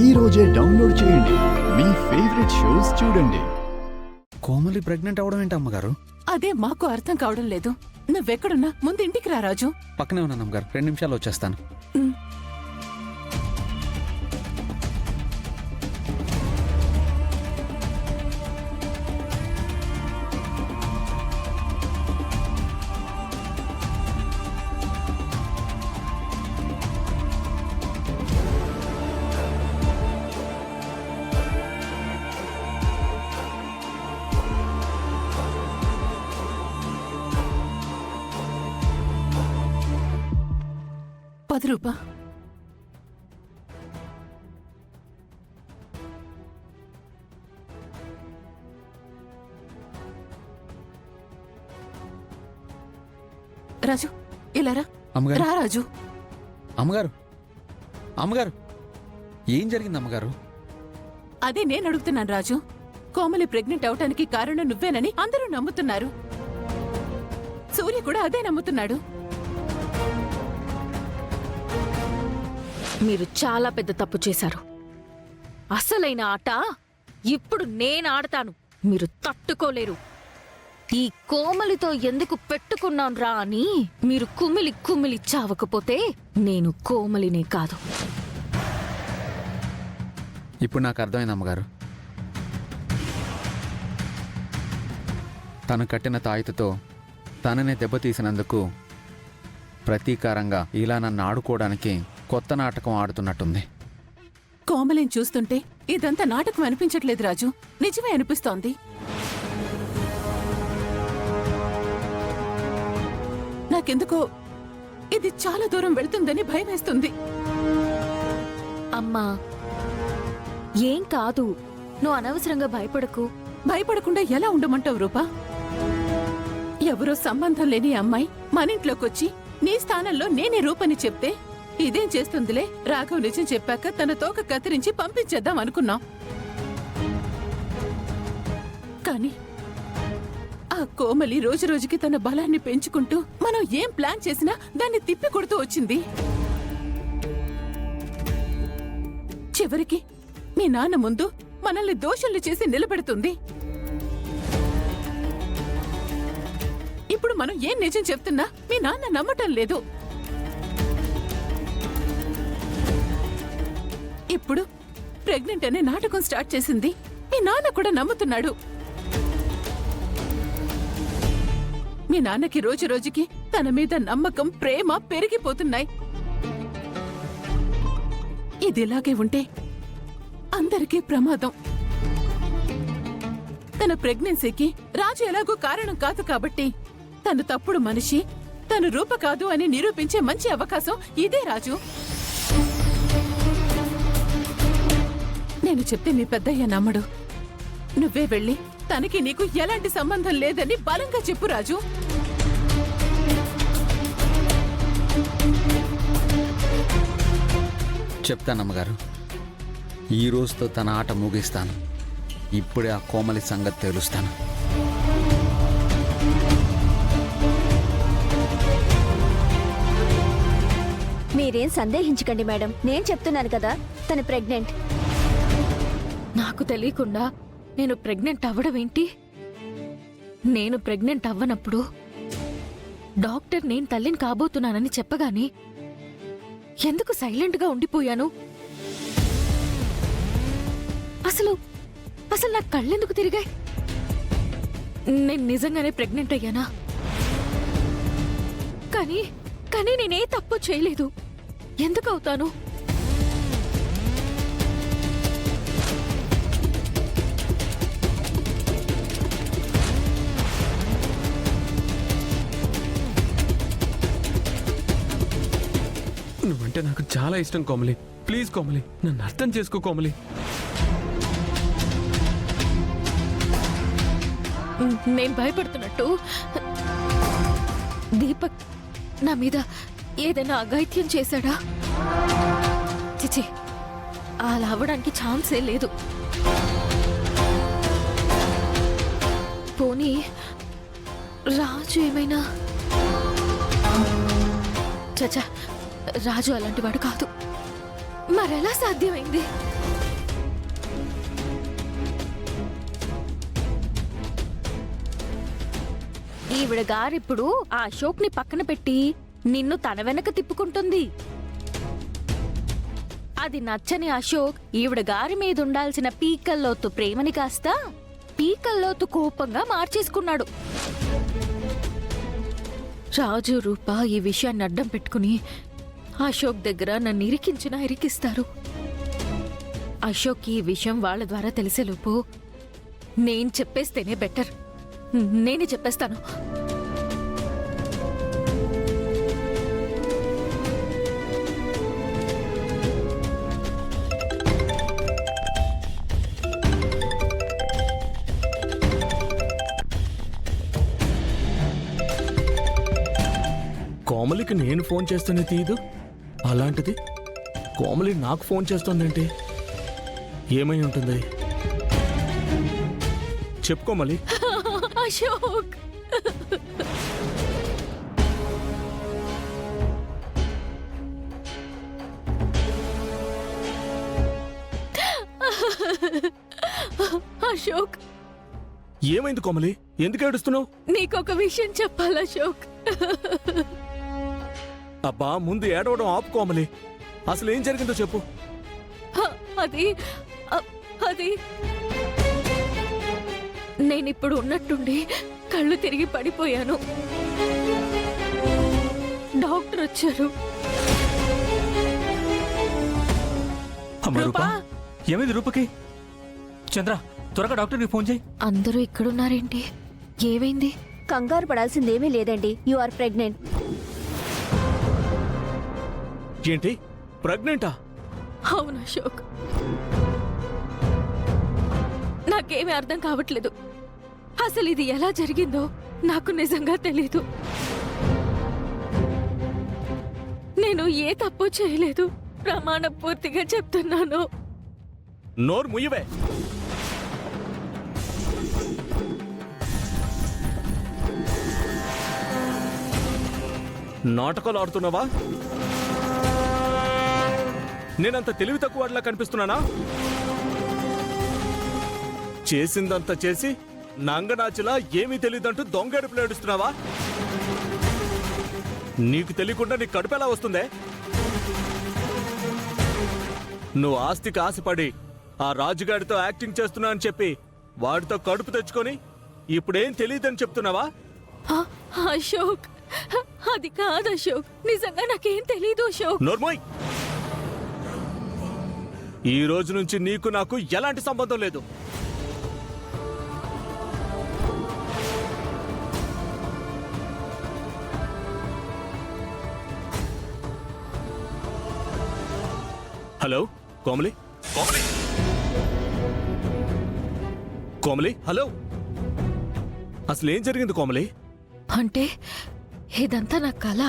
ఈ రోజే డౌన్లోడ్ చేయండి. మీ ఫేవరెట్ షోస్ చూడండి. కోమలి ప్రెగ్నెంట్ అవడం ఏంటి అమ్మగారు? అదే మాకు అర్థం కావడం లేదు. నువ్వెక్కడున్నా ముందు ఇంటికి రా రాజు. పక్కనే ఉన్నాను అమ్మగారు, 2 నిమిషాలు వచ్చేస్తాను. రూపా రాజు ఇలా రా. అమ్మగారు రా రాజు. అమ్మగారు అమ్మగారు ఏం జరిగింది అమ్మగారు? అదే నేను అడుగుతున్నాను రాజు. కోమలి ప్రెగ్నెంట్ అవటానికి కారణం నువ్వేనని అందరూ నమ్ముతున్నారు. సూర్య కూడా అదే నమ్ముతున్నాడు. మీరు చాలా పెద్ద తప్పు చేశారు. అసలైన ఆట ఇప్పుడు నేను ఆడతాను. మీరు తట్టుకోలేరు. ఈ కోమలితో ఎందుకు పెట్టుకున్నాను రా అని మీరు కుమిలి కుమిలి చావకపోతే నేను కోమలినే కాదు. ఇప్పుడు నాకు అర్థమైంది అమ్మగారు. తను కట్టిన తాయితతో తననే దెబ్బతీసినందుకు ప్రతీకారంగా ఇలా నన్ను ఆడుకోవడానికి కొత్త నాటకం ఆడుతున్నట్టుంది. కోమలిని చూస్తుంటే ఇదంతా నాటకం అనిపించట్లేదు రాజు, నిజమే అనిపిస్తోంది. నాకెందుకో ఇది చాలా దూరం వెళ్తుందని భయమేస్తుంది. అమ్మా ఏం కాదు, నువ్వు అనవసరంగా భయపడకు. భయపడకుండా ఎలా ఉండమంటావు రూపా? ఎవరో సంబంధం లేని అమ్మాయి మన ఇంట్లోకొచ్చి నీ స్థానంలో నేనే రూపని చెప్తే ఇదేం చేస్తుందిలే, రాఘవ్ నిజం చెప్పాక తన తోక కత్తిరించి పంపించేద్దాం అనుకున్నాం. కానీ ఆ కోమలి రోజు రోజుకి తన బలాన్ని పెంచుకుంటూ మనం ఏం ప్లాన్ చేసినా దాన్ని తిప్పి కొడుతూ వచ్చింది. చివరికి మీ నాన్న ముందు మనల్ని దోషుల్ని చేసి నిలబెడుతుంది. ఇప్పుడు మనం ఏం నిజం చెప్తున్నా మీ నాన్న నమ్మటం లేదు. ఇప్పుడు ప్రెగ్నెంట్ అనే నాటకం స్టార్ట్ చేసింది. మీ నాన్న కూడా నమ్ముతున్నాడు. మీ నాన్నకి రోజు రోజుకి తన మీద నమ్మకం, ప్రేమ పెరిగిపోతున్నాయి. ఇదిలాగే ఉంటే అందరికీ ప్రమాదం. తన ప్రెగ్నెన్సీకి రాజు ఎలాగో కారణం కాదు కాబట్టి తను తప్పుడు మనిషి, తను రూప కాదు అని నిరూపించే మంచి అవకాశం ఇదే రాజు. నేను చెప్తే మీ పెద్దయ్య నమ్మడు. నువ్వే వెళ్ళి తనకి నీకు ఎలాంటి సంబంధం లేదని బలంగా చెప్పు రాజు. చెప్తానమ్మగారు. ఈ రోజుతో తన ఆట ముగిస్తాను. ఇప్పుడే ఆ కోమలి సంగతి తెలుస్తాను. మీరేం సందేహించకండి మేడం, నేను చెప్తున్నాను కదా తను ప్రెగ్నెంట్. నాకు తెలియకుండా నేను ప్రెగ్నెంట్ అవ్వడం ఏంటి? నేను ప్రెగ్నెంట్ అవ్వనప్పుడు డాక్టర్ నేను తల్లిని కాబోతున్నానని చెప్పగానే ఎందుకు సైలెంట్గా ఉండిపోయాను? అసలు అసలు నా కళ్ళెందుకు తిరిగాయి? నేను నిజంగానే ప్రెగ్నెంట్ అయ్యానా? కానీ కానీ నేనే తప్పు చేయలేదు. ఎందుకు అవుతాను? నువ్వంటే నాకు చాలా ఇష్టం కోమలి. ప్లీజ్ కోమలి, నన్ను అర్థం చేసుకో కోమలి. నేను భయపడుతున్నట్టు దీపక్ నా మీద ఏదైనా అఘాయిత్యం చేశాడా? చిచి, అలా అవ్వడానికి ఛాన్సే లేదు. పోనీ రాజు ఏమైనా? చచా, రాజు అలాంటి వాడు కాదు. మరెలా సాధ్యమైంది? ఈవిడ గారిప్పుడు ఆ అశోక్ ని పక్కన పెట్టి నిన్ను తన వెనక తిప్పుకుంటుంది. అది నచ్చని అశోక్ ఈవిడ గారి మీద ఉండాల్సిన పీకల్లోతు ప్రేమని కాస్త పీకల్లోతు కోపంగా మార్చేసుకున్నాడు. రాజు రూప ఈ విషయాన్ని అడ్డం పెట్టుకుని అశోక్ దగ్గర నన్ను ఇరికించినా ఇరికిస్తారు. అశోక్ ఈ విషయం వాళ్ళ ద్వారా తెలిసేలోపు నేను చెప్పేస్తేనే బెటర్. నేనే చెప్పేస్తాను. కోమలికి నేను ఫోన్ చేస్తేనే తీయదు, అలాంటిది కోమలి నాకు ఫోన్ చేస్తోందేంటి? ఏమై ఉంటుంది? చెప్పు కోమలి. అశోక్ అశోక్ ఏమైంది కోమలి? ఎందుకు ఏడుస్తున్నావు? నీకొక విషయం చెప్పాలి అశోక్. అబ్బా ముందు ఏడవడం ఆపు కోమలి. అసలు ఏం జరిగిందో చెప్పు. అది అది నేనిప్పుడు ఉన్నట్టుండి కళ్ళు తిరిగి పడిపోయాను. డాక్టర్ వచ్చారు. అమ్మ రూపా, ఏమైంది రూపకి? చంద్ర, త్వరగా డాక్టర్కి ఫోన్ చేయి. అందరూ ఇక్కడున్నారేంటి? ఏమైంది? కంగారు పడాల్సిందేమీ లేదండి. You are pregnant. ఏంటి, ప్రెగ్నెంటా? అవును అశోక్, నాకేమీ అర్థం కావట్లేదు. అసలు ఇది ఎలా జరిగిందో నాకు నిజంగా తెలీదు. నేను ఏ తప్పు చేయలేదు, ప్రమాణపూర్తిగా చెప్తున్నాను. నోరు ముయ్యవే. నాటకాలు ఆడుతున్నావా? నేనంత తెలివి తక్కువ వాడిలా కనిపిస్తున్నానా? చేసిందంతా చేసి నంగనాచిలా ఏమీ తెలియదంటూ దొంగడుపులు ఏడుస్తున్నావా? నీకు తెలియకుండా నీ కడుపు ఎలా వస్తుందే? నువ్వు ఆస్తికి ఆశపడి ఆ రాజుగాడితో యాక్టింగ్ చేస్తున్నా అని చెప్పి వాడితో కడుపు తెచ్చుకొని ఇప్పుడేం తెలియదని చెప్తున్నావా? అశోక్, అది కాదు అశోక్, నిజంగా నాకేం తెలీదు అశోక్. నోర్మోయ్, ఈ రోజు నుంచి నీకు నాకు ఎలాంటి సంబంధం లేదు. హలో కోమలి. కోమలి, కోమలి, హలో. అసలు ఏం జరిగింది కోమలి? అంటే ఇదంతా నా కళ.